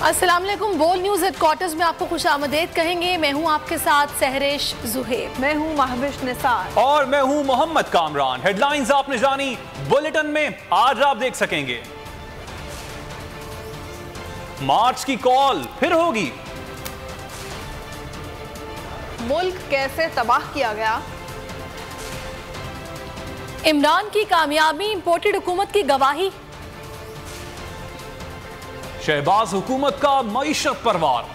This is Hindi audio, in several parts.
अस्सलाम वालेकुम। बोल न्यूज़ हेडक्वार्टर्स में आपको खुशामदीद कहेंगे। मैं हूं आपके साथ सहरिश जुहेब, मैं हूं महविश निसार और मैं हूं मोहम्मद कामरान। हेडलाइंस आपने जानी, बुलेटिन में आज आप देख सकेंगे। मार्च की कॉल फिर होगी, मुल्क कैसे तबाह किया गया, इमरान की कामयाबी इंपोर्टेड हुकूमत की गवाही, शहबाज हुकूमत का मईशत परवार,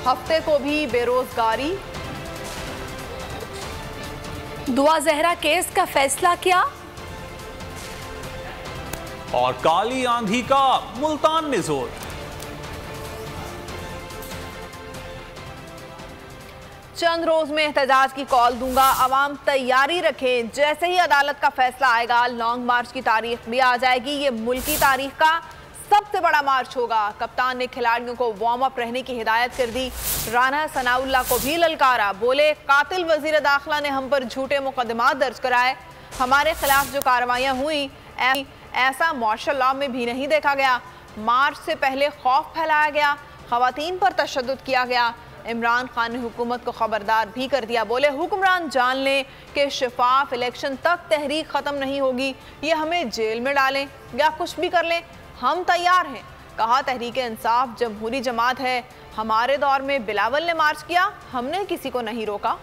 हफ्ते को भी बेरोजगारी, दुआ जहरा केस का फैसला क्या, और काली आंधी का मुल्तान में जोर। चंद रोज में एहतजाज की कॉल दूंगा, आवाम तैयारी रखें। जैसे ही अदालत का फैसला आएगा लॉन्ग मार्च की तारीख भी आ जाएगी। ये मुल्की तारीख का सबसे बड़ा मार्च होगा। कप्तान ने खिलाड़ियों को वार्म अप रहने की हिदायत कर दी। राना सनाउल्लाह को भी ललकारा, बोले कातिल वजीर दाखिला ने हम पर झूठे मुकदमा दर्ज कराए, हमारे खिलाफ जो कार्रवाइयां हुई ऐसा मार्शल लॉ में भी नहीं देखा गया। मार्च से पहले खौफ फैलाया गया, खवातीन पर तशद्दुद किया गया। इमरान खान ने हुकूमत को खबरदार भी कर दिया, बोले हुक्मरान जान लें कि शफाफ इलेक्शन तक तहरीक ख़त्म नहीं होगी, ये हमें जेल में डालें या कुछ भी कर लें, हम तैयार हैं। कहा तहरीक इंसाफ जमहूरी जमात है, हमारे दौर में बिलावल ने मार्च किया, हमने किसी को नहीं रोका।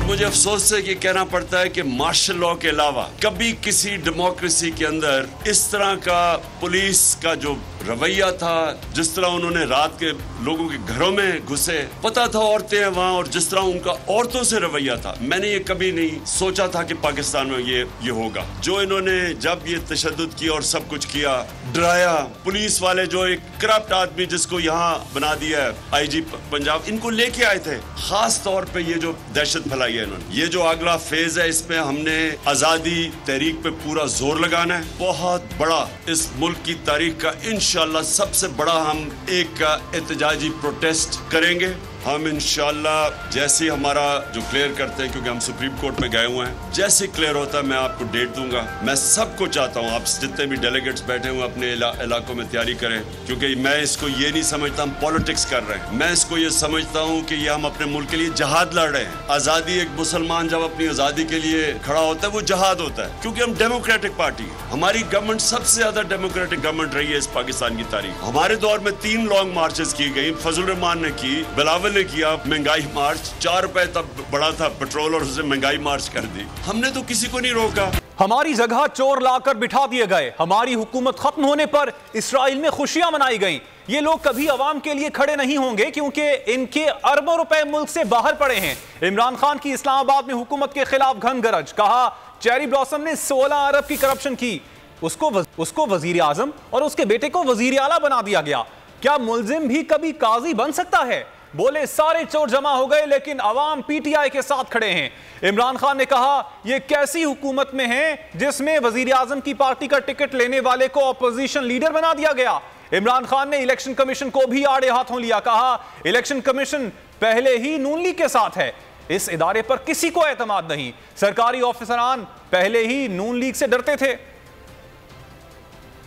मुझे अफसोस से ये कहना पड़ता है कि मार्शल लॉ के अलावा कभी किसी डेमोक्रेसी के अंदर इस तरह का पुलिस का जो रवैया था, जिस तरह उन्होंने रात के लोगों के घरों में घुसे, पता था औरतें हैं वहां, और जिस तरह उनका औरतों से रवैया था, मैंने ये कभी नहीं सोचा था कि पाकिस्तान में ये होगा। जो इन्होंने जब ये तशद्दुद किया और सब कुछ किया, डराया, पुलिस वाले जो एक करप्ट आदमी जिसको यहाँ बना दिया है IG पंजाब, इनको लेके आए थे खास तौर पे ये जो दहशत फैलाई है इन्होंने। ये जो अगला फेज है इसमें हमने आजादी तहरीक पे पूरा जोर लगाना है। बहुत बड़ा इस मुल्क की तारीख का इंशाल्लाह सबसे बड़ा हम एक एहतजाजी प्रोटेस्ट करेंगे। हम इंशाल्लाह जैसे हमारा जो क्लियर करते हैं, क्योंकि हम सुप्रीम कोर्ट में गए हुए हैं, जैसे क्लियर होता है मैं आपको डेट दूंगा। मैं सबको चाहता हूं आप जितने भी डेलीगेट्स बैठे हुए अपने इलाकों में तैयारी करें, क्योंकि मैं इसको ये नहीं समझता हम पॉलिटिक्स कर रहे हैं। मैं इसको ये समझता हूं कि ये हम अपने मुल्क के लिए जहाद लड़ रहे हैं। आज़ादी, एक मुसलमान जब अपनी आज़ादी के लिए खड़ा होता है वो जहाद होता है, क्योंकि हम डेमोक्रेटिक पार्टी है। हमारी गवर्नमेंट सबसे ज्यादा डेमोक्रेटिक गवर्नमेंट रही है इस पाकिस्तान की तारीख। हमारे दौर में 3 लॉन्ग मार्चेस की गई, फजल रहमान ने की, बिलावल ने किया महंगाई मार्च, 4 रुपए तब बड़ा था पेट्रोल और उसने महंगाई मार्च कर दी। हमने तो किसी को नहीं रोका। हमारी जगह चोर लाकर बिठा दिए गए, हमारी हुकूमत खत्म होने पर इस्राइल में खुशियां मनाई गईं। ये लोग कभी अवाम के लिए खड़े नहीं होंगे क्योंकि इनके अरबों रुपए मुल्क से बाहर पड़े हैं। इमरान खान की इस्लामाबाद में हुकूमत के खिलाफ घन गरज, कहा चेरी ब्लॉसम ने 16 अरब की करप्शन की, उसको वजीर आजम और उसके बेटे को वजीर आला बना दिया गया। क्या मुलजिम भी कभी काजी बन सकता है? बोले सारे चोर जमा हो गए लेकिन अवाम PTI के साथ खड़े हैं। इमरान खान ने कहा यह कैसी हुकूमत में है जिसमें वजीर आजम की पार्टी का टिकट लेने वाले को अपोजिशन लीडर बना दिया गया। इमरान खान ने इलेक्शन कमीशन को भी आड़े हाथों लिया, कहा इलेक्शन कमीशन पहले ही नून लीग के साथ है, इस इदारे पर किसी को एतमाद नहीं। सरकारी ऑफिसरान पहले ही नून लीग से डरते थे,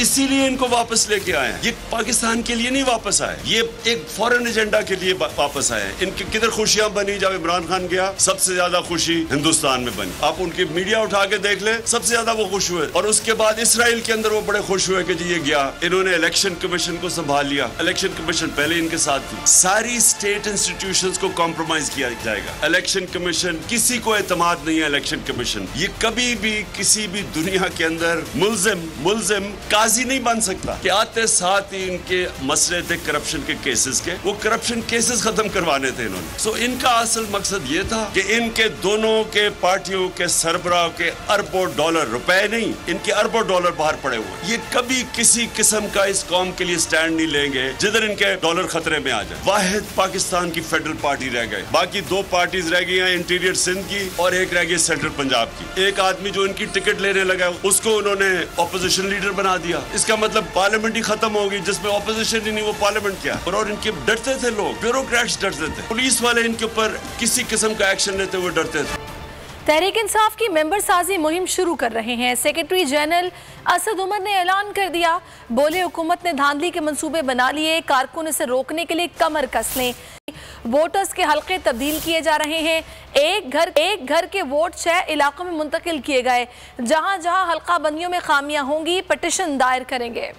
इसीलिए इनको वापस लेके आए हैं। ये पाकिस्तान के लिए नहीं वापस आए, ये एक फॉरेन एजेंडा के लिए वापस आए हैं। इनकी किधर खुशियां बनी जब इमरान खान गया? सबसे ज्यादा खुशी हिंदुस्तान में बनी। आप उनकी मीडिया उठा के देख ले, सबसे ज्यादा वो खुश हुए। और उसके बाद इसराइल के अंदर वो बड़े खुश हुए कि जी ये गया, इन्होंने इलेक्शन कमीशन को संभाल लिया। इलेक्शन कमीशन पहले इनके साथ थी। सारी स्टेट इंस्टीट्यूशंस को कॉम्प्रोमाइज किया जाएगा। इलेक्शन कमीशन, किसी को एतमाद नहीं है इलेक्शन कमीशन। ये कभी भी किसी भी दुनिया के अंदर मुलजिम काजी नहीं बन सकता। कि आते साथ ही इनके मसले थे करप्शन के केसेस के, वो करप्शन केसेस खत्म करवाने थे इन्होंने। सो इनका असल मकसद ये था कि इनके दोनों के पार्टियों के सरबराह के अरबों डॉलर, रुपए नहीं, इनके अरबों डॉलर बाहर पड़े हुए। ये कभी किसी किस्म का इस कौम के लिए स्टैंड नहीं लेंगे जिधर इनके डॉलर खतरे में आ जाए। वाहिद पाकिस्तान की फेडरल पार्टी रह गए, बाकी 2 पार्टीज रह गई हैं, इंटीरियर सिंध की और एक रह गई सेंट्रल पंजाब की। एक आदमी जो इनकी टिकट लेने लगा उसको उन्होंने ऑपोजिशन लीडर बना दिया। इसका मतलब पार्लियामेंट ही खत्म होगी, जिसमें ऑपोजिशन ही नहीं, वो पार्लियामेंट क्या। और इनके डरते थे लोग, ब्यूरोक्रेट्स डरते थे, पुलिस वाले इनके ऊपर किसी किस्म का एक्शन लेते हुए डरते थे। तहरीक इंसाफ की मेंबर साजी मुहिम शुरू कर रहे हैं। सेक्रेटरी जनरल असद उमर ने ऐलान कर दिया, बोले हुकूमत ने धांधली के मंसूबे बना लिए, कारकुन इसे रोकने के लिए कमर कस लें। वोटर्स के हल्के तब्दील किए जा रहे हैं। एक घर के वोट 6 इलाकों में मुंतकिल किए गए। जहां जहां हल्का बंदियों में खामियां होंगी, पिटीशन दायर करेंगे।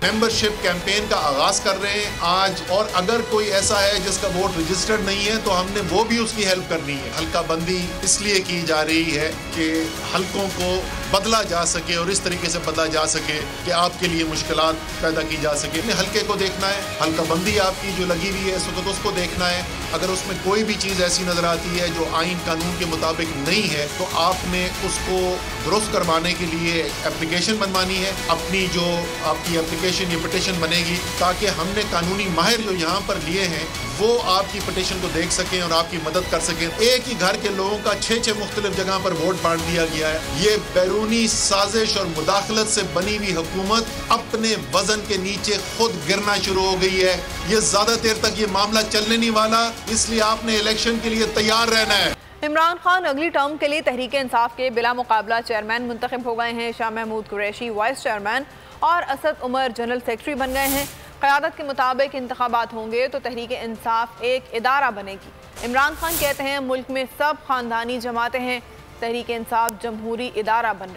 मेंबरशिप कैंपेन का आगाज कर रहे हैं आज, और अगर कोई ऐसा है जिसका वोट रजिस्टर्ड नहीं है तो हमने वो भी उसकी हेल्प करनी है। हल्का बंदी इसलिए की जा रही है कि हल्कों को बदला जा सके और इस तरीके से बदला जा सके कि आपके लिए मुश्किलात पैदा की जा सके। हल्के को देखना है, हल्का बंदी आपकी जो लगी हुई है इस वक्त उसको देखना है। अगर उसमें कोई भी चीज़ ऐसी नजर आती है जो आइन कानून के मुताबिक नहीं है तो आपने उसको दुरुस्त करवाने के लिए एप्लीकेशन बनवानी है। अपनी जो आपकी एप्लीकेशन ये पिटीशन बनेगी ताकि हमने कानूनी माहिर जो यहाँ पर लिए हैं वो आपकी पिटीशन को देख सकें और आपकी मदद कर सकें। एक ही घर के लोगों का 6 मुख्तलिफ जगह पर वोट बांट दिया गया है। ये बैरूनी साजिश और मुदाखलत से बनी हुई हुकूमत अपने वजन के नीचे खुद गिरना शुरू हो गई है। ये ज्यादा देर तक ये मामला चलने नहीं वाला, इसलिए आपने इलेक्शन के लिए तैयार रहना है। इमरान खान अगली टर्म के लिए तहरीक इंसाफ के बिला मुकाबला चेयरमैन मुंतखब हो गए हैं। शाह महमूद कुरैशी वाइस चेयरमैन और असद उमर जनरल सेक्रेटरी बन गए हैं। क़यादत के मुताबिक इंतखाबात होंगे तो तहरीक इंसाफ एक इदारा बनेगी। इमरान खान कहते हैं मुल्क में सब खानदानी जमातें हैं, तहरीक इंसाफ जमहूरी इदारा बन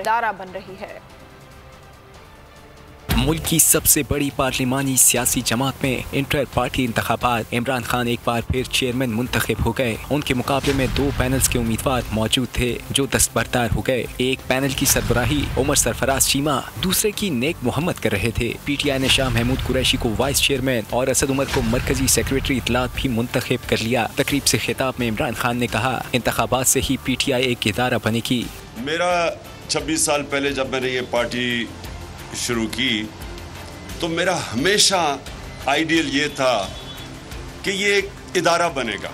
रही है। मुल्क की सबसे बड़ी पार्लिमानी सियासी जमात में इंटर पार्टी इंतखाबात, इमरान खान एक बार फिर चेयरमैन मुंतखब हो गए। उनके मुकाबले में 2 पैनल्स के उम्मीदवार मौजूद थे जो दस्तबरदार हो गए। एक पैनल की सरबराही उमर सरफराज चीमा, दूसरे की नेक मोहम्मद कर रहे थे। PTI ने शाह महमूद कुरैशी को वाइस चेयरमैन और असद उमर को मरकजी सेक्रेटरी इत्तलात भी मुंतखब कर लिया। तकरीब से खिताब में इमरान खान ने कहा, इंतखाबात से ही PTI एक इदारा बनेगी। मेरा 26 साल पहले जब मैंने ये पार्टी शुरू की तो मेरा हमेशा आइडियल ये था कि ये एक इदारा बनेगा,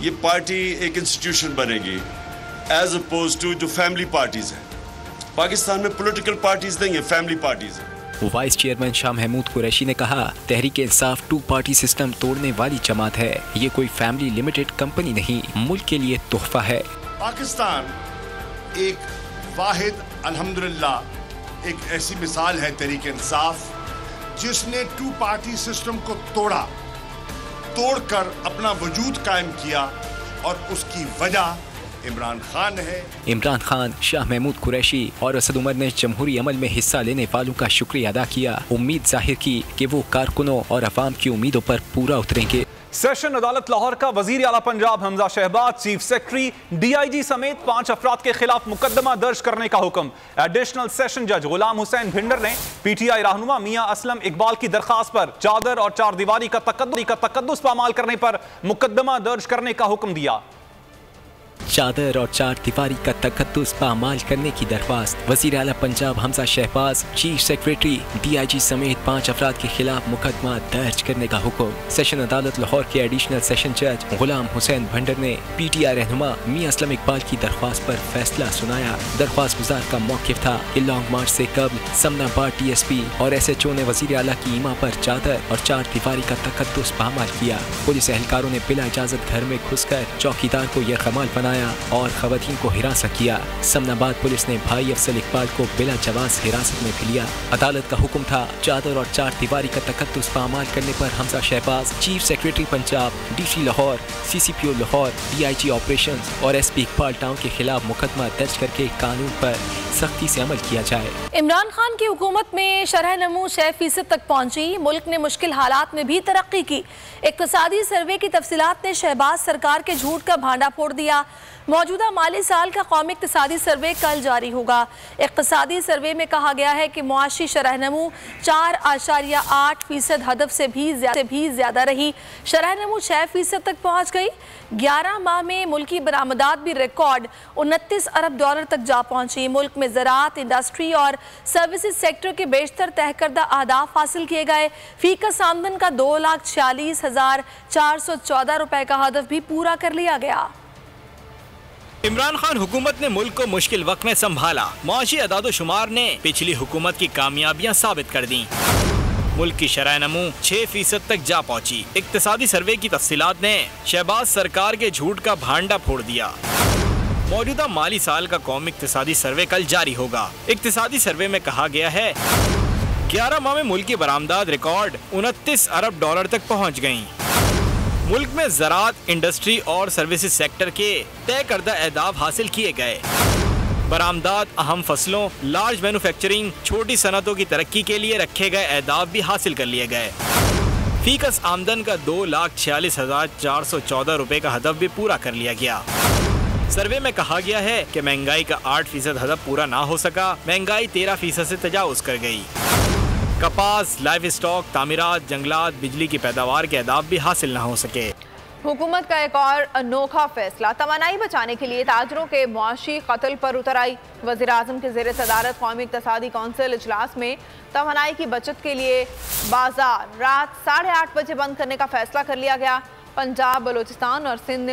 ये पार्टी एक इंस्टीट्यूशन बनेगी एज अपोज टू जो फैमिली पार्टीज हैं। पाकिस्तान में पॉलिटिकल पार्टीज नहीं है, फैमिली पार्टीज हैं। वाइस चेयरमैन शाह महमूद कुरैशी ने कहा, तहरीक इंसाफ 2 पार्टी सिस्टम तोड़ने वाली जमात है। ये कोई फैमिली लिमिटेड कंपनी नहीं, मुल्क के लिए तोहफा है। पाकिस्तान एक वाहिद अल्हम्दुलिल्लाह एक ऐसी मिसाल है तहरीक इंसाफ जिसने 2 पार्टी सिस्टम को तोड़कर अपना वजूद कायम किया, और उसकी वजह इमरान खान है। इमरान खान, शाह महमूद कुरैशी और असद उमर ने जमहूरी अमल में हिस्सा लेने वालों का शुक्रिया अदा किया। उम्मीद जाहिर की कि वो कारकुनों और अवाम की उम्मीदों पर पूरा उतरेंगे। सेशन अदालत लाहौर का वजीर आला Punjab Hamza Shahbaz, chief secretary, DIG समेत 5 अफराद के खिलाफ मुकदमा दर्ज करने का हुक्म। एडिशनल सेशन जज गुलाम हुसैन भिंडर ने PTI रहनुमा मियां असलम इकबाल की दरखास्त पर चादर और 4 दीवारी का तकद्दुस पामाल करने पर मुकदमा दर्ज करने का हुक्म दिया। चादर और 4 दीवारी का तकद्दुस पामाल करने की दरख्वास्त। वजीर आला Punjab Hamza Shahbaz, chief secretary, DIG समेत 5 अफराद के खिलाफ मुकदमा दर्ज करने का हुक्म। सेशन अदालत लाहौर के एडिशनल सेशन जज गुलाम हुसैन भंडर ने PTI रहनुमा मियां असलम इकबाल की दरख्वास्त पर फैसला सुनाया। दरख्वास्त गुजार का मौक़िफ़ था कि लॉन्ग मार्च से कबल समनाबाद DSP और SHO ने वजीर आला की ईमा पर चादर और 4 दीवारी का तकद्दुस पामाल किया। पुलिस एहलकारों ने बिला इजाजत घर में घुसकर चौकीदार को यह कमाल बनाया और खवातीन को हिरासत किया। समनाबाद पुलिस ने भाई अफजल इकबाल को बिला जवाज हिरासत में भी लिया। अदालत का हुक्म था, चादर और 4 दीवारी का तकद्दुस पामाल करने पर Hamza Shahbaz, chief secretary Punjab, DC Lahore, CCPO Lahore, DIG operations और SP इकबाल टाउन के खिलाफ मुकदमा दर्ज करके कानून पर सख्ती से अमल किया जाए। इमरान खान की हुकूमत में शरह नमू 6% तक पहुंची। मुल्क ने मुश्किल हालात में भी तरक्की की। इक्तिसादी सर्वे की तफसीलात ने शहबाज सरकार के झूठ का भांडा फोड़ दिया। मौजूदा माली साल का कौमी इक्तिसादी सर्वे कल जारी होगा। इक्तिसादी सर्वे में कहा गया है कि मुआशी शरह नमू 4.8% हदफ से भी ज्यादा रही। शरह नमू 6% तक पहुँच गई। 11 माह में मुल्की बरामदात भी रिकॉर्ड $29 अरब तक जा पहुँची। मुल्क में ज़राअत, इंडस्ट्री और सर्विसेज सेक्टर के बेशतर तय करदा अहदाफ हासिल किए गए। फीकस आमदन का 2,46,414 रुपए का हदफ भी पूरा कर लिया गया। इमरान खान हुकूमत ने मुल्क को मुश्किल वक्त में संभाला। मुआशी अदाद-ओ-शुमार ने पिछली हुकूमत की कामयाबियां साबित कर दी। मुल्क की शरह नमू 6% तक जा पहुंची। इक्तिसादी सर्वे की तफसीलात ने शहबाज सरकार के झूठ का भांडा फोड़ दिया। मौजूदा माली साल का कौमी इक्तिसादी सर्वे कल जारी होगा। इक्तिसादी सर्वे में कहा गया है 11 माह में मुल्क की बरामदात रिकॉर्ड 29 अरब डॉलर तक पहुँच गयी। मुल्क में ज़राअत, इंडस्ट्री और सर्विसेज सेक्टर के तय करदा अहदाफ हासिल किए गए। बरामदात, अहम फसलों, लार्ज मैन्युफैक्चरिंग, छोटी सनतों की तरक्की के लिए रखे गए अहदाफ भी हासिल कर लिए गए। फीकस आमदन का 2,46,414 रुपए का हदफ भी पूरा कर लिया गया। सर्वे में कहा गया है कि महंगाई का 8% हदफ पूरा ना हो सका। महंगाई 13% से तजावुज कर गई। कपास, लाइव स्टॉक, तामीरात, जंगलात, बिजली की पैदावार के अहदाफ भी हासिल न हो सके। हुकूमत का एक और अनोखा फैसला, तवानाई बचाने के लिए ताजरों के मुआशी कत्ल पर उतर आई। वज़ीर आज़म के ज़ेर सदारत कौमी इक़्तिसादी कौंसिल इजलास में तवानाई की बचत के लिए बाजार रात 8:30 बजे बंद करने का फैसला कर लिया गया। पंजाब, बलूचिस्तान और सिंध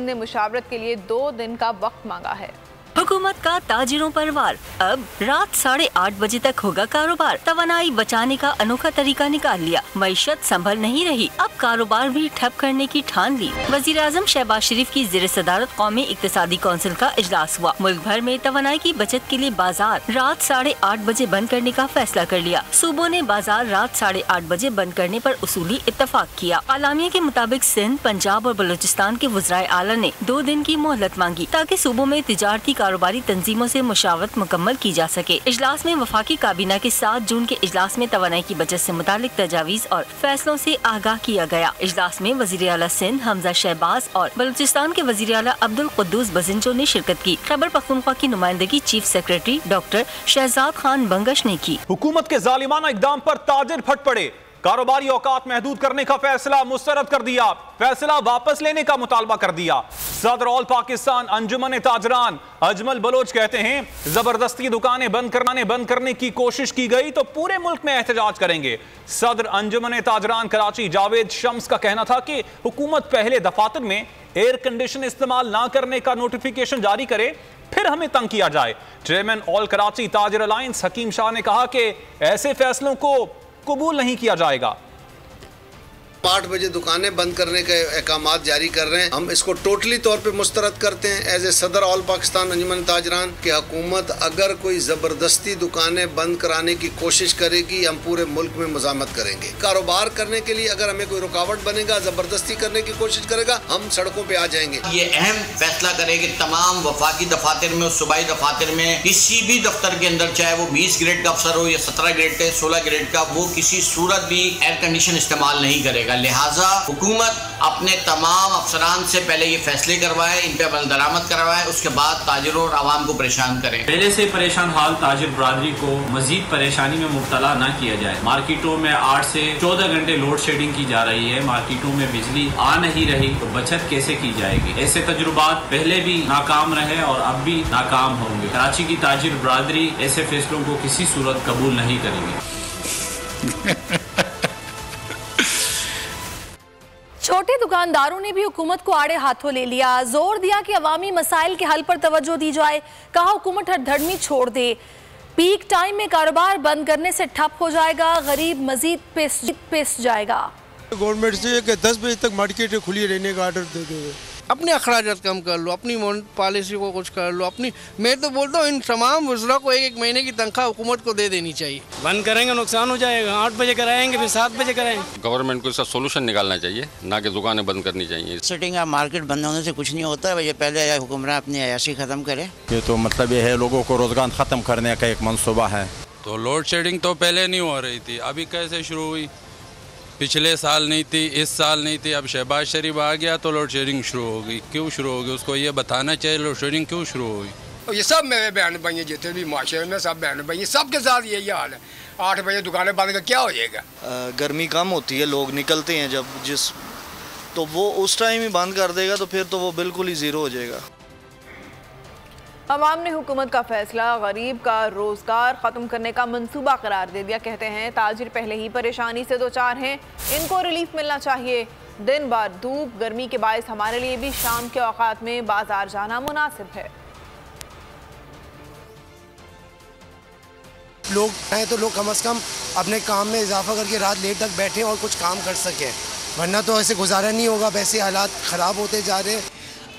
ने मुशावरत के लिए 2 दिन का वक्त मांगा है। हुकूमत का ताजिरों पर वार, अब रात 8:30 बजे तक होगा कारोबार। तवानाई बचाने का अनोखा तरीका निकाल लिया। मईशत संभल नहीं रही, अब कारोबार भी ठप करने की ठान ली। वज़ीर आज़म शहबाज शरीफ की ज़ेर सदारत कौमी इक़्तिसादी कौंसिल का इजलास हुआ। मुल्क भर में तवानाई की बचत के लिए बाजार रात 8:30 बजे बंद करने का फैसला कर लिया। सूबों ने बाजार रात 8:30 बजे बंद करने पर उसूली इत्तफाक किया। आलामिया के मुताबिक सिंध, पंजाब और बलूचिस्तान के वज़राए आला ने 2 दिन की मोहलत मांगी ताकि सूबों में तिजारती कारोबारी तंजीमों से मुशावरत मुकम्मल की जा सके। इजलास में वफाकी काबीना के 7 जून के इजलास में तवानाई की बचत से मुतालिक तजावीज और फैसलों से आगाह किया गया। इजलास में वज़ीर आला सिंध हमजा शहबाज और बलूचिस्तान के वज़ीर आला अब्दुल कुद्दूस बजिंजो ने शिरकत की। खैबर पख्तूनख्वा की नुमाइंदगी chief secretary doctor Shahzad Khan Bangash ने की। हुकूमत के जालिमाना इक़दाम पर ताजिर फट पड़े। कारोबारी औकात महदूद करने का फैसला मुस्तरद कर दिया। फैसला वापस लेने का मुतालबा कर दिया। सदर ऑल पाकिस्तान अंजुमन ताजरान अजमल बलोच कहते हैं, जबरदस्ती दुकानें बंद करने की कोशिश की गई तो पूरे मुल्क में एहतजाज करेंगे। सदर अंजुमन ताजरान कराची जावेद शम्स का कहना था कि हुकूमत पहले दफातर में एयर कंडीशन इस्तेमाल ना करने का नोटिफिकेशन जारी करे, फिर हमें तंग किया जाए। चेयरमैन ऑल कराची ताजिर अलायंस हकीम शाह ने कहा कि ऐसे फैसलों को कबूल नहीं किया जाएगा। 8 बजे दुकानें बंद करने के अहकामात जारी कर रहे हैं। हम इसको टोटली तौर पे मुस्तरद करते हैं। एज ए सदर ऑल पाकिस्तान अंजुमन ताजरान की हुकूमत अगर कोई ज़बरदस्ती दुकानें बंद कराने की कोशिश करेगी, हम पूरे मुल्क में मुज़ामत करेंगे। कारोबार करने के लिए अगर हमें कोई रुकावट बनेगा, ज़बरदस्ती करने की कोशिश करेगा, हम सड़कों पर आ जाएंगे। ये अहम फैसला करे कि तमाम वफाकी दफातर में और सूबाई दफातर में किसी भी दफ्तर के अंदर, चाहे वो 20 ग्रेड का अफसर हो या 17 ग्रेड का, 16 ग्रेड का, वो किसी सूरत भी एयर कंडीशन इस्तेमाल नहीं करेगा। लिहाजा हुकूमत अपने तमाम अफसरान से पहले ये फैसले करवाए, इन पे अमल दरामद करवाए, उसके बाद ताजिरों और आवाम को परेशान करें। पहले से परेशान हाल ताजिर बरादरी को मजीद परेशानी में मुब्तला न किया जाए। मार्केटों में 8 से 14 घंटे लोड शेडिंग की जा रही है। मार्केटों में बिजली आ नहीं रही तो बचत कैसे की जाएगी। ऐसे तजुर्बात पहले भी नाकाम रहे और अब भी नाकाम होंगे। कराची की ताजिर बरादरी ऐसे फैसलों को किसी सूरत कबूल नहीं करेगी। छोटे दुकानदारों ने भी हुकूमत को आड़े हाथों ले लिया। जोर दिया कि अवामी मसाइल के हल पर तवज्जो दी जाए। कहा हुकूमत हरधर्मी छोड़ दे, पीक टाइम में कारोबार बंद करने से ठप हो जाएगा, गरीब मजीद पिस जाएगा। गवर्नमेंट से कि 10 बजे तक मार्केट खुली रहने का आर्डर दे दे। अपने अखराजात कम कर लो, अपनी पॉलिसी को कुछ कर लो। मैं तो बोलता हूँ इन तमाम वज़रा को 1-1 महीने की तनख्वाह हुकूमत को दे देनी चाहिए। बंद करेंगे नुकसान हो जाएगा। 8 बजे कराएंगे फिर 7 बजे कराएंगे। गवर्नमेंट को इसका सोल्यूशन निकालना चाहिए, ना कि दुकानें बंद करनी चाहिए। सिटिंग मार्केट बंद होने से कुछ नहीं होता है। ये पहले हुक्मरान अपनी अयाशी ख़त्म करे। ये तो मतलब ये है लोगों को रोजगार ख़त्म करने का एक मनसूबा है। तो लोड शेडिंग तो पहले नहीं हो रही थी, अभी कैसे शुरू हुई? पिछले साल नहीं थी, इस साल नहीं थी, अब शहबाज शरीफ आ गया तो लोड शेडिंग शुरू हो गई। क्यों शुरू हो गई? उसको ये बताना चाहिए लोड शेडिंग क्यों शुरू हो गई। ये सब मेरे बहन भाई जितने भी माशरे में सब बहन भाई सबके साथ यही हाल है। 8 बजे दुकानें बंद कर क्या हो जाएगा? गर्मी कम होती है, लोग निकलते हैं जब तो वो उस टाइम ही बंद कर देगा तो फिर तो वो बिल्कुल ही ज़ीरो हो जाएगा। अवाम ने हुकूमत का फैसला गरीब का रोजगार ख़त्म करने का मंसूबा करार दे दिया। कहते हैं ताजिर पहले ही परेशानी से दो चार हैं, इनको रिलीफ मिलना चाहिए। दिन भर धूप गर्मी के बायस हमारे लिए भी शाम के औकात में बाजार जाना मुनासिब है। लोग हैं तो लोग कम से कम अपने काम में इजाफा करके रात लेट तक बैठें और कुछ काम कर सकें, वरना तो ऐसे गुजारा नहीं होगा। वैसे हालात ख़राब होते जा रहे हैं।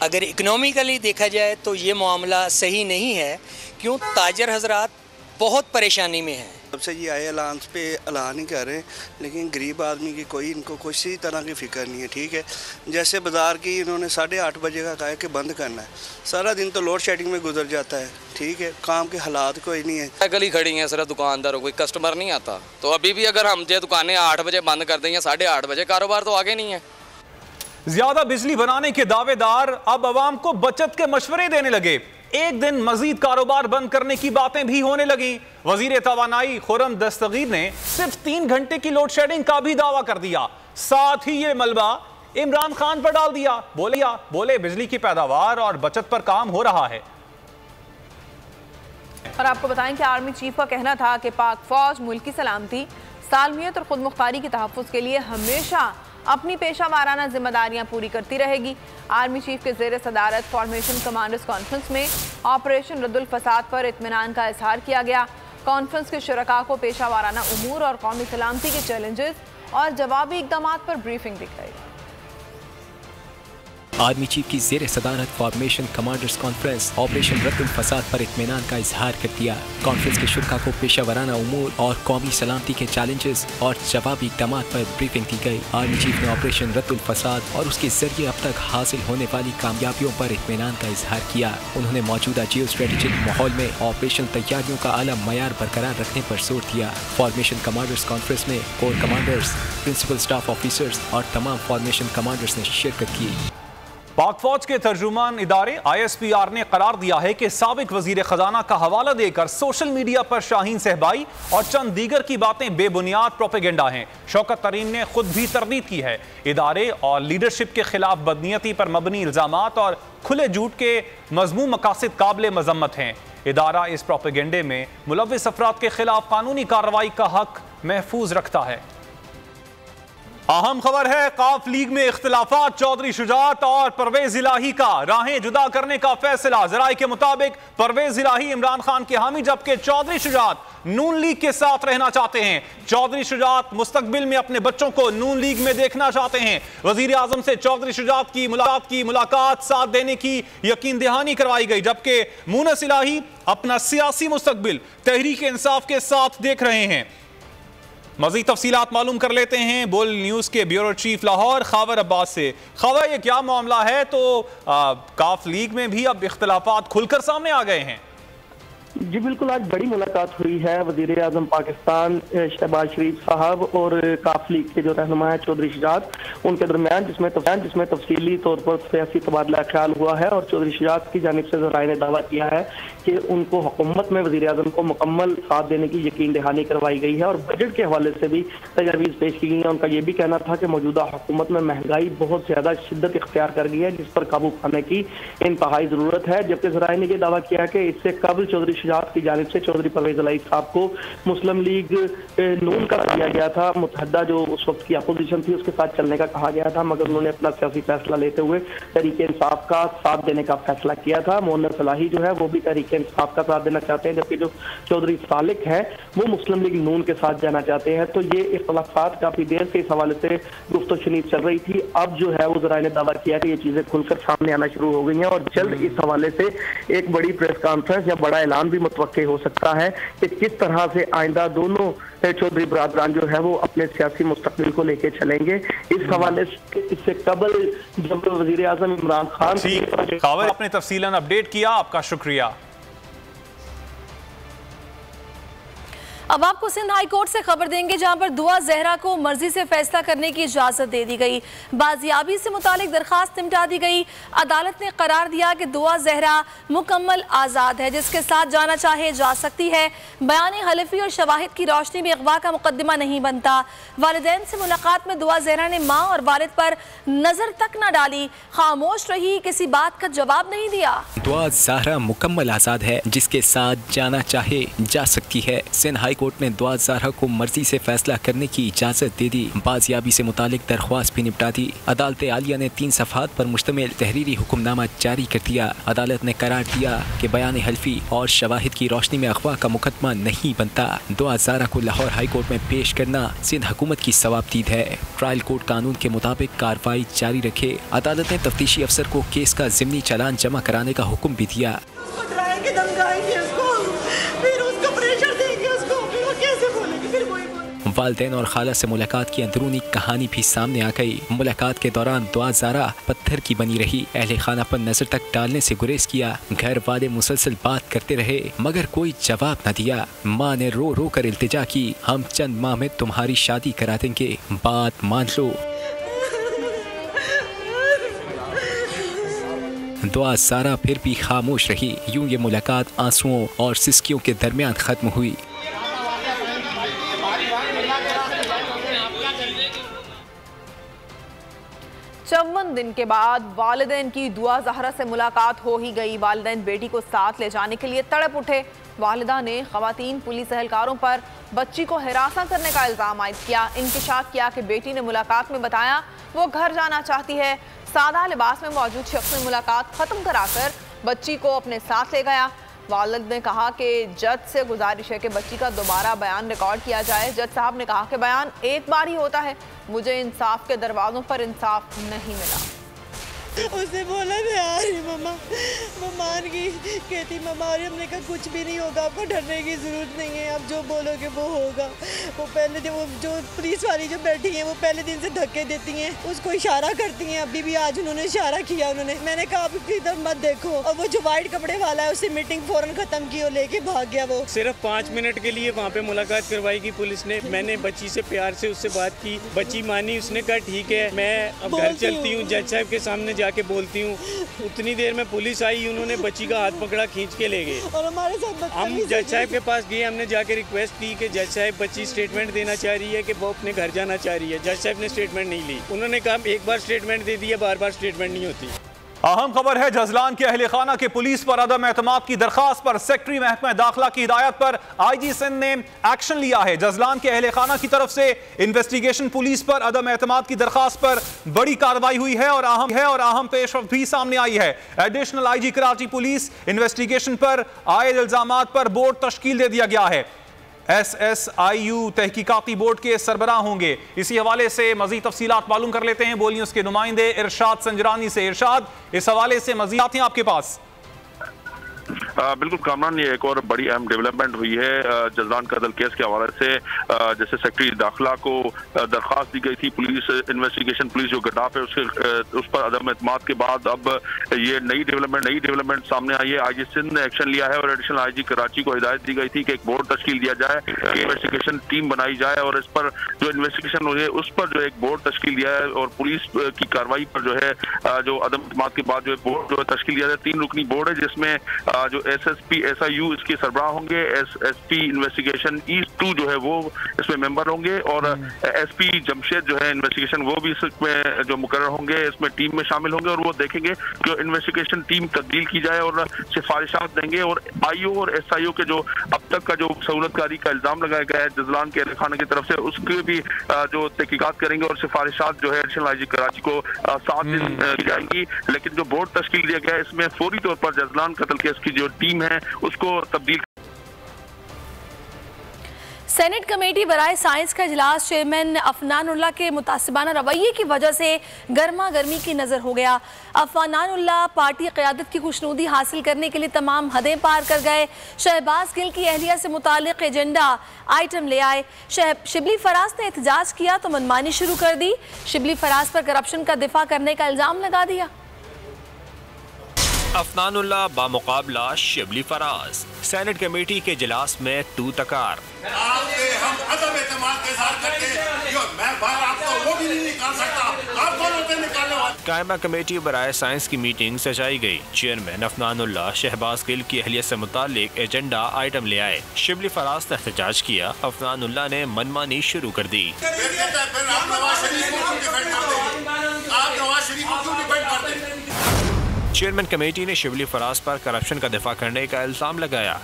अगर इकोनॉमिकली देखा जाए तो ये मामला सही नहीं है, क्यों ताजर हजरात बहुत परेशानी में हैं। तब से ये आए ऐलान पे ऐलान ही कर रहे हैं, लेकिन गरीब आदमी की कोई इनको किसी तरह की फ़िक्र नहीं है। ठीक है, जैसे बाज़ार की इन्होंने 8:30 बजे का कहा कि बंद करना है, सारा दिन तो लोड शेडिंग में गुजर जाता है। ठीक है, काम के हालात कोई नहीं है। गली खड़ी है सिर्फ दुकानदारों, कोई कस्टमर नहीं आता। तो अभी भी अगर हम जो दुकानें 8 बजे बंद कर दें या 8:30 बजे, कारोबार तो आगे नहीं है। ज्यादा बिजली बनाने के दावेदार अब अवाम को बचत के मशवरे देने लगे। एक दिन मजीद कारोबार बंद करने की बातें भी होने लगी। वजीर तवानाई खुर्रम दस्तगीर ने सिर्फ 3 घंटे की लोड शेडिंग का भी दावा कर दिया। साथ ही ये मलबा इमरान खान पर डाल दिया। बोले बिजली की पैदावार और बचत पर काम हो रहा है। और आपको बताएं कि आर्मी चीफ का कहना था कि पाक फौज मुल्क की सलामती, सालमियत और खुद मुख्तारी के तहफ़्फ़ुज़ के लिए हमेशा अपनी पेशा वाराना जिम्मेदारियां पूरी करती रहेगी। आर्मी चीफ के ज़ेर सदारत फॉर्मेशन कमांडर्स कॉन्फ्रेंस में ऑपरेशन रद्दुल फसाद पर इत्मीनान का इजहार किया गया। कॉन्फ्रेंस के शुरका को पेशा वाराना उमूर और कौमी सलामती के चैलेंजेस और जवाबी इक़दाम पर ब्रीफिंग दी गई। आर्मी चीफ की ज़ेर सदारत formation commanders conference operation Raddul फसाद पर इत्मीनान का इजहार कर दिया। कॉन्फ्रेंस के शुरका को पेशा वराना उमूर और कौमी सलामती के चैलेंजेस और जवाबी इक़दाम पर ब्रीफिंग दी गई। आर्मी चीफ ने ऑपरेशन रद्दुल फसाद और उसके जरिए अब तक हासिल होने वाली कामयाबियों पर इत्मीनान का इजहार किया। उन्होंने मौजूदा जियो स्ट्रेटेजिक माहौल में ऑपरेशन तैयारियों का आला मयार बरकरार रखने पर जोर दिया। फॉर्मेशन कमांडर्स कॉन्फ्रेंस में corps commanders, principal staff officers और तमाम फॉर्मेशन कमांडर्स ने शिरकत की। पाक फौज के तर्जुमान इदारे ISPR ने करार दिया है कि साबिक वजीर खजाना का हवाला देकर सोशल मीडिया पर शाहीन सहबाई और चंद दीगर की बातें बेबुनियाद प्रोपेगेंडा हैं। शौकत तरीन ने खुद भी तरदीद की है। इदारे और लीडरशिप के खिलाफ बदनीयती पर मबनी इल्जामात और खुले झूठ के मजमूम मकासद काबिल मजम्मत हैं। इदारा इस प्रोपेगेंडे में मुलव्विस अफराद के खिलाफ कानूनी कार्रवाई का हक महफूज रखता है। अहम खबर है, काफ लीग में इख्तिलाफात, चौधरी शुजात और परवेज इलाही का राहें जुदा करने का फैसला। जराए के मुताबिक परवेज इलाही इमरान खान के हामी, जबकि चौधरी शुजात नून लीग के साथ रहना चाहते हैं। चौधरी शुजात मुस्तकबिल में अपने बच्चों को नून लीग में देखना चाहते हैं। वजीर आजम से चौधरी शुजात की मुलाकात साथ देने की यकीन दहानी करवाई गई, जबकि मुनस इलाही अपना सियासी मुस्तकबिल तहरीक इंसाफ के साथ देख रहे हैं। मज़ीद तफसीलात मालूम कर लेते हैं बोल न्यूज़ के ब्यूरो चीफ लाहौर खावर अब्बास से। खावर, ये क्या मामला है? तो काफ लीग में भी अब इख्तिलाफात खुलकर सामने आ गए हैं। जी बिल्कुल, आज बड़ी मुलाकात हुई है वज़ीर आज़म पाकिस्तान शहबाज शरीफ साहब और काफ लीग के जो रहनुमा है चौधरी शुजात, उनके दरमियान जिसमें तफसीली तौर पर सियासी तबादला ख्याल हुआ है। और चौधरी शुजात की जानिब से ज़राए ने दावा किया है कि उनको हुकूमत में वज़ीर आज़म को मुकम्मल साथ देने की यकीन दहानी करवाई गई है और बजट के हवाले से भी तजावीज़ पेश की गई है। उनका ये भी कहना था कि मौजूदा हुकूमत में महंगाई बहुत ज़्यादा शिद्दत इख्तियार कर गई है, जिस पर काबू पाने की इंतहाई ज़रूरत है। जबकि ज़राए ने यह दावा किया कि इससे कबल चौधरी शुजात की जानिब से चौधरी परवेज इलाही साहब को मुस्लिम लीग नून का दिया गया था, मुतहदा जो उस वक्त की अपोजिशन थी उसके साथ चलने का कहा गया था, मगर उन्होंने अपना सियासी फैसला लेते हुए तहरीक इंसाफ का साथ देने का फैसला किया था। मुन्नस इलाही जो है वो भी तहरीक इंसाफ का साथ देना चाहते हैं, जबकि जो चौधरी सालिक है वो मुस्लिम लीग नून के साथ जाना चाहते हैं। तो ये इख्तिलाफात काफी देर से इस हवाले से गुफ्तगू शनीद चल रही थी। अब जो है वो ज़राए ने दावा किया कि ये चीजें खुलकर सामने आना शुरू हो गई हैं और जल्द इस हवाले से एक बड़ी प्रेस कॉन्फ्रेंस या बड़ा ऐलान भी मुतवक्के हो सकता है कि किस तरह से आइंदा दोनों चौधरी बरादरान जो है वो अपने सियासी मुस्तकबिल को लेके चलेंगे। इस हवाले से इससे कबल जब वजीर आजम इमरान खान आपने तफसीलन अपडेट किया, आपका शुक्रिया। अब आपको सिंध हाई कोर्ट से खबर देंगे, जहां पर दुआ जहरा को मर्जी से फैसला करने की इजाजत दे दी गई। बाजियाबी से मुतालिक दरखास्त निपटा दी गई। अदालत ने करार दिया कि दुआ जहरा मुकम्मल आज़ाद है, जिसके साथ जाना चाहे जा सकती है। बयान हलफी और शवाहिद की रोशनी में अगवा का मुकदमा नहीं बनता। वालिदैन से मुलाकात में दुआ जहरा ने माँ और वालिद पर नजर तक न डाली, खामोश रही, किसी बात का जवाब नहीं दिया। दुआ जहरा मुकम्मल आज़ाद है, जिसके साथ जाना चाहे जा सकती है। सिंध हाई कोर्ट ने दुआ ज़हरा को मर्जी से फैसला करने की इजाज़त दे दी। बाजियाबी से मुतालिक दरख्वास्त भी निपटा दी। अदालत आलिया ने 3 सफ़हात पर मुश्तमिल तहरीरी हुक्मनामा जारी कर दिया। अदालत ने करार दिया कि बयान हल्फी और शवाहिद की रोशनी में अगवा का मुकदमा नहीं बनता। दुआ ज़हरा को लाहौर हाई कोर्ट में पेश करना सिंध हुकूमत की सवाबदीद है। ट्रायल कोर्ट कानून के मुताबिक कार्रवाई जारी रखे। अदालत ने तफ्तीशी अफसर को केस का ज़िमनी चालान जमा कराने का हुक्म भी दिया। वालिदैन और खाला से मुलाकात की अंदरूनी कहानी भी सामने आ गई। मुलाकात के दौरान दुआ ज़हरा पत्थर की बनी रही। अहले खाना पर नजर तक डालने से गुरेज किया। घर वाले मुसलसल बात करते रहे मगर कोई जवाब न दिया। माँ ने रो रो कर इल्तिजा की, हम चंद माह में तुम्हारी शादी करा देंगे, बात मान लो। दुआ ज़हरा फिर भी खामोश रही। यूं ये मुलाकात आंसुओं और सिसकियों के दरमियान खत्म हुई। 54 दिन के बाद वालिदैन की दुआ ज़हरा से मुलाकात हो ही गई। वालिदैन बेटी को साथ ले जाने के लिए तड़प उठे। वालिदा ने ख़वातीन पुलिस एहलकारों पर बच्ची को हिरासा करने का इल्ज़ाम आयद किया। इंकिशाफ किया कि बेटी ने मुलाकात में बताया वो घर जाना चाहती है। सादा लिबास में मौजूद शख्स ने मुलाकात ख़त्म कराकर बच्ची को अपने साथ ले गया। वालिद ने कहा कि जज से गुजारिश है कि बच्ची का दोबारा बयान रिकॉर्ड किया जाए। जज साहब ने कहा कि बयान एक बार ही होता है, मुझे इंसाफ के दरवाज़ों पर इंसाफ नहीं मिला। उसने बोला मैं आ रही मम्मा, वो मान गई। कहती मम्मा और हमने कहा कुछ भी नहीं होगा, आपको डरने की ज़रूरत नहीं है, आप जो बोलोगे वो होगा। वो पहले दिन वो जो पुलिस वाली जो बैठी हैं वो पहले दिन से धक्के देती हैं, उसको इशारा करती हैं। अभी भी आज उन्होंने इशारा किया। मैंने कहा आप इधर मत देखो। और वो जो वाइट कपड़े वाला है उससे मीटिंग फ़ौरन ख़त्म की और लेके भाग गया। वो सिर्फ 5 मिनट के लिए वहाँ पे मुलाकात करवाई की पुलिस ने। मैंने बच्ची से प्यार से उससे बात की, बच्ची मानी। उसने कहा ठीक है मैं अब घर चलती हूँ, जज साहब के सामने जाके बोलती हूँ। उतनी देर में पुलिस आई, उन्होंने बच्ची का हाथ पकड़ा, खींच के ले गए। और हमारे साथ हम जज साहब के पास गए, हमने जाके रिक्वेस्ट की कि जज साहब बच्ची स्टेटमेंट देना चाह रही है कि वो अपने घर जाना चाह रही है। जज साहब ने स्टेटमेंट नहीं ली। उन्होंने कहा एक बार स्टेटमेंट दे दी है, बार बार स्टेटमेंट नहीं होती। अहम खबर है जजलान के अहले खाना के पुलिस पर अदम एतमाद की दरखास्त पर सेक्रेटरी महकमा दाखिला की हिदायत पर IG सिंध ने एक्शन लिया है। जजलान के अहले खाना की तरफ से इन्वेस्टिगेशन पुलिस पर अदम एतमाद की दरखास्त पर बड़ी कार्रवाई हुई है और अहम पेशरफ्त भी सामने आई है। Additional IG Karachi police investigation पर आए इल्जामात पर बोर्ड तश्कील दे दिया गया है। SSIU तहकीकाती बोर्ड के सरबराह होंगे। इसी हवाले से मजीद तफसीलात मालूम कर लेते हैं। बोलिए उसके नुमाइंदे इरशाद संजरानी से। इरशाद, इस हवाले से मजीद आते हैं आपके पास। बिल्कुल कामरान, ये एक और बड़ी अहम डेवलपमेंट हुई है जजलान कत्ल केस के हवाले से। जैसे सेक्रेटरी दाखिला को दरख्वास्त दी गई थी, पुलिस इन्वेस्टिगेशन पुलिस जो गडाफ है उस पर अदम एतमाद के बाद अब ये नई डेवलपमेंट सामने आई है। IG सिंध ने एक्शन लिया है और एडिशनल IG कराची को हिदायत दी गई थी कि एक बोर्ड तश्कील दिया जाए, इन्वेस्टिगेशन टीम बनाई जाए और इस पर जो इन्वेस्टिगेशन हुई है उस पर जो एक बोर्ड तश्कील दिया है और पुलिस की कार्रवाई पर जो है जो अदम एतमाद के बाद जो बोर्ड जो तश्कील दिया जाए। 3 रुकनी बोर्ड है जिसमें जो SSP SIU इसके सरबराह होंगे। SP इन्वेस्टिगेशन ईस्ट 2 जो है वो इसमें मेंबर होंगे और SP जमशेद जो है इन्वेस्टिगेशन वो भी इसमें जो मुकर्रर होंगे, इसमें टीम में शामिल होंगे और वो देखेंगे कि इन्वेस्टिगेशन टीम तब्दील की जाए और सिफारिशात देंगे। और IO और SIO के जो अब तक का जो सहूलतकारी का इल्जाम लगाया गया है जजलान के खाना की तरफ से, उसके भी जो तहकीकात करेंगे और सिफारिशात जो है एडिशनल IG कराची को 7 दिन की जाएंगी। लेकिन जो बोर्ड तश्कील दिया गया है इसमें फौरी तौर पर जजलान कत्ल केस की जो टीम है उसको तब्दील। सेनेट कमेटी बराए साइंस का इजलास चेयरमैन अफनानुल्लाह के मुतासिबाना रवैये की वजह से गर्मा गर्मी की नज़र हो गया। अफनानुल्लाह पार्टी क़यादत की खुशनुदी हासिल करने के लिए तमाम हदें पार कर गए। शहबाज गिल की अहलिया से मुतालिक एजेंडा आइटम ले आए। शिबली फराज ने एहतजाज किया तो मनमानी शुरू कर दी। शिबली फराज पर करप्शन का दिफा करने का इल्ज़ाम लगा दिया। अफनानुल्लाह बामुकाबला शिबली फराज। सेनेट कमेटी के इजलास में तू तकार। कायमा कमेटी बराए साइंस की मीटिंग सजाई गई। चेयरमैन अफनानुल्लाह शहबाज गिल की अहलियत से मुतालिक एजेंडा आइटम ले आए। शिबली फराज ने एहतजाज किया। अफनानुल्लाह ने मनमानी शुरू कर दी। चेयरमैन कमेटी ने शिबली फराज पर करप्शन का दिफा करने का इल्जाम लगाया।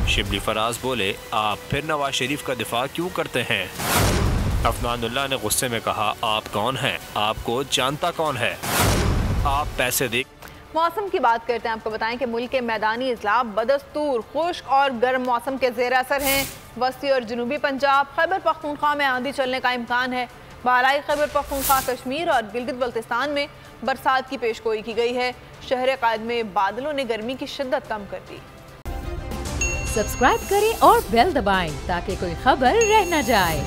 शिबली फराज बोले, आप फिर नवाज शरीफ का दिफा क्यों करते हैं? अफनानुल्लाह ने गुस्से में कहा, आप कौन हैं? आपको जानता कौन है? आप पैसे दे। मौसम की बात करते हैं। आपको बताएं कि मुल्क के मैदानी इजला बदस्तूर खुश्क और गर्म मौसम के ज़ेर असर हैं। वस्ती और जनूबी पंजाब, खैबर पख्तूनख्वा में आंधी चलने का इम्कान है। बालाई खैबर पख्तूनख्वा, कश्मीर और गिलगित बल्तिस्तान में बरसात की पेशगोई की गई है। शहर कायद में बादलों ने गर्मी की शिद्दत कम कर दी। सब्सक्राइब करें और बेल दबाएं ताकि कोई खबर रह न जाए।